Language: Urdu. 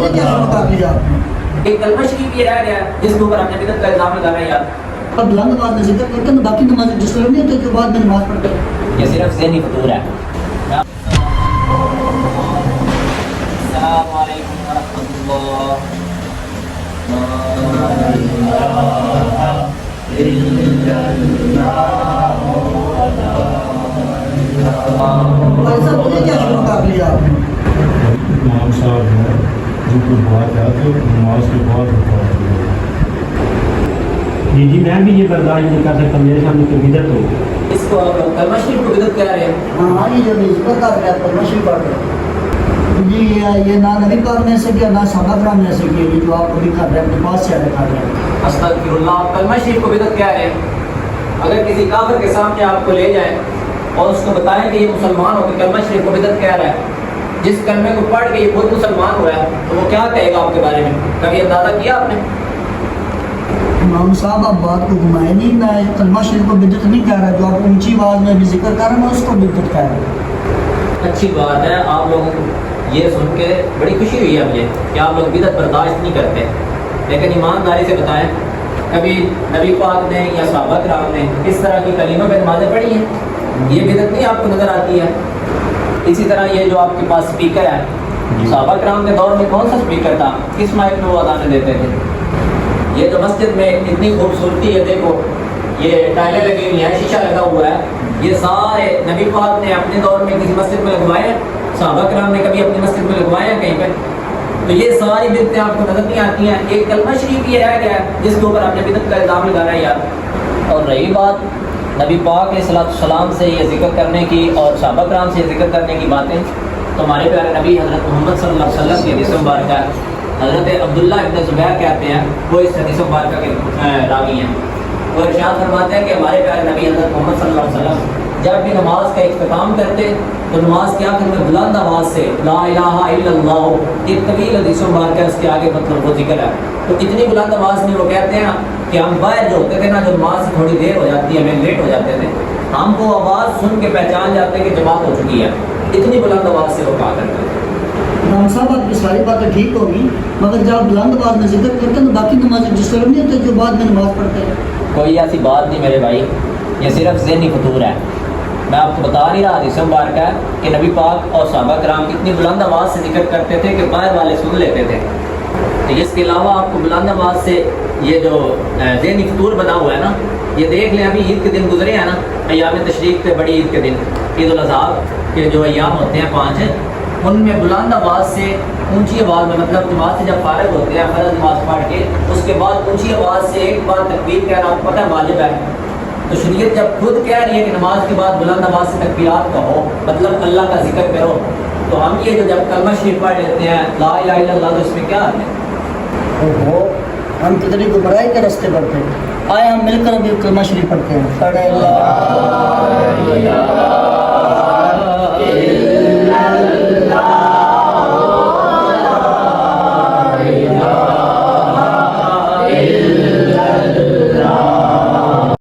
مجھے کیا شروع کر لیا آپ نے؟ ایک کلمہ شریف یہ رہ گیا جس کے اوپر آپ نے بدعت کا الزام لگانا ہے یار. اب بلند آواز میں ذکر کرتے ہیں باقی نماز جس طرح نہیں ہوتے جو بعد میں نماز پڑھتے ہیں. یہ صرف ذہنی فطور ہے. السلام علیکم ورحمۃ اللہ. بھائی صاحب مجھے کیا شروع کر لیا آپ نے؟ امام صاحب ہیں جن کو دعا چاہتے ہو نماز کے بعد دعا کرو. جی میں بھی یہ برداشت نہیں کر سکتا، میرے سامنے تو بدعت ہو. اس کو آپ کلمہ شریف کو بدعت کہہ رہے ہیں. ہاں یہ جو ذکر کر رہے ہیں کلمہ شریف پڑھ رہے ہیں جی یہ نہ نبی پاک نے ایسے کیا نہ صحابہ کرام نے ایسے کیا. یہ جو آپ ابھی کر رہے ہیں اپنے پاس سے آگے کر رہے ہیں. استغفر اللہ. آپ کلمہ شریف کو بدعت کہہ رہے ہیں. اگر کسی کافر کے سامنے آپ کو لے جائیں اور اس کو بتائیں کہ یہ مسلمان ہو کے کلمہ شریف کو بدعت کہہ رہا ہے، جس کلمے کو پڑھ کے یہ خود مسلمان ہوا ہے، تو وہ کیا کہے گا آپ کے بارے میں؟ کبھی اندازہ کیا آپ نے؟ امام صاحب آپ بات کو گھمائے نہیں. میں کلمہ شریف کو بدعت نہیں کہہ رہا. جو آپ اونچی آواز میں بھی ذکر کر رہے ہیں میں اس کو بدعت کہہ رہا ہوں. اچھی بات ہے. آپ لوگوں کو یہ سن کے بڑی خوشی ہوئی ہے مجھے کہ آپ لوگ بدعت برداشت نہیں کرتے. لیکن ایمانداری سے بتائیں کبھی نبی پاک نے یا صحابہ کرام نے اس طرح کی کلمہ پہ نمازیں پڑھی ہیں؟ یہ بدعت نہیں آپ کو نظر آتی ہے؟ اسی طرح یہ جو آپ کے پاس اسپیکر ہے، صحابہ کرام کے دور میں کون سا اسپیکر تھا؟ کس مائک میں وہ اذانیں دیتے تھے؟ یہ جو مسجد میں اتنی خوبصورتی ہے، دیکھو یہ ٹائلیں لگی ہوئی ہیں، شیشہ لگا ہوا ہے، یہ سارے نبی پاک نے اپنے دور میں کسی مسجد میں لگوائے ہیں؟ صحابہ کرام نے کبھی اپنی مسجد میں لگوائے ہیں کہیں پہ؟ تو یہ ساری بدعتیں آپ کو نظر نہیں آتی ہیں. ایک کلمہ شریف یہ رہ گیا ہے جس کے اوپر آپ نے بدعت کا الزام لگانا ہے یار. اور رہی بات نبی پاک علیہ السلام سے یہ ذکر کرنے کی اور صحابہ کرام سے ذکر کرنے کی باتیں، تو ہمارے پیارے نبی حضرت محمد صلی اللہ علیہ وسلم کی حدیث مبارکہ ہے. حضرت عبداللہ ابن زبیر کہتے ہیں، وہ اس حدیث مبارکہ کے راوی ہیں. وہ ارشاد فرماتے ہیں کہ ہمارے پیارے نبی حضرت محمد صلی اللہ علیہ وسلم جب بھی نماز کا اختتام کرتے تو نماز کے آخر میں بلند آواز سے لا الہ الا اللہ، ایک طویل حدیث مبارکہ اس کے آگے مطلب وہ ذکر ہے. تو اتنی بلند آواز میں وہ کہتے ہیں کہ ہم باہر جو ہوتے تھے نا، جو نماز سے تھوڑی دیر ہو جاتی ہے، ہمیں لیٹ ہو جاتے تھے، ہم وہ آواز سن کے پہچان جاتے ہیں کہ جماعت ہو چکی ہے. اتنی بلند آواز سے وہ کہا کرتے تھے. امام صاحب آپ کی ساری باتیں ٹھیک ہوگی، مگر جب آپ بلند آواز میں ذکر کرتے ہیں تو باقی نماز جس طرح نہیں ہوتے جو بعد میں نماز پڑھتے ہیں. کوئی ایسی بات نہیں میرے بھائی، یہ صرف ذہنی فطور ہے. میں آپ کو بتا نہیں رہا حدیث مبارکہ ہے کہ نبی پاک اور صحابہ کرام اتنی بلند آواز سے ذکر کرتے تھے کہ باہر والے سن لیتے تھے. تو اس کے علاوہ آپ کو بلند آواز سے یہ جو ذہنی فطور بنا ہوا ہے نا، یہ دیکھ لیں ابھی عید کے دن گزرے ہیں نا، ایام تشریق تھے، بڑی عید کے دن، عید الاضحیٰ کے جو ایام ہوتے ہیں 5، ان میں بلند آواز سے اونچی آواز میں، مطلب جماعت سے جب فارغ ہوتے ہیں فرض نماز پڑھ کے، اس کے بعد اونچی آواز سے ایک بار تکبیر کہنا آپ کو پتہ ہے واجب ہے. تو شریعت جب خود کہہ رہی ہے کہ نماز کے بعد بلند آواز سے تکبیرات کہو، مطلب اللہ کا ذکر کرو، تو ہم یہ جو جب کلمہ شریف پڑھ لیتے ہیں لا الہ الا اللہ، تو اس میں کیا حال ہے؟ ہم کتنی گمراہی کے راستے پڑھتے ہیں. آئے ہم مل کر ابھی کلمہ شریف پڑھتے ہیں.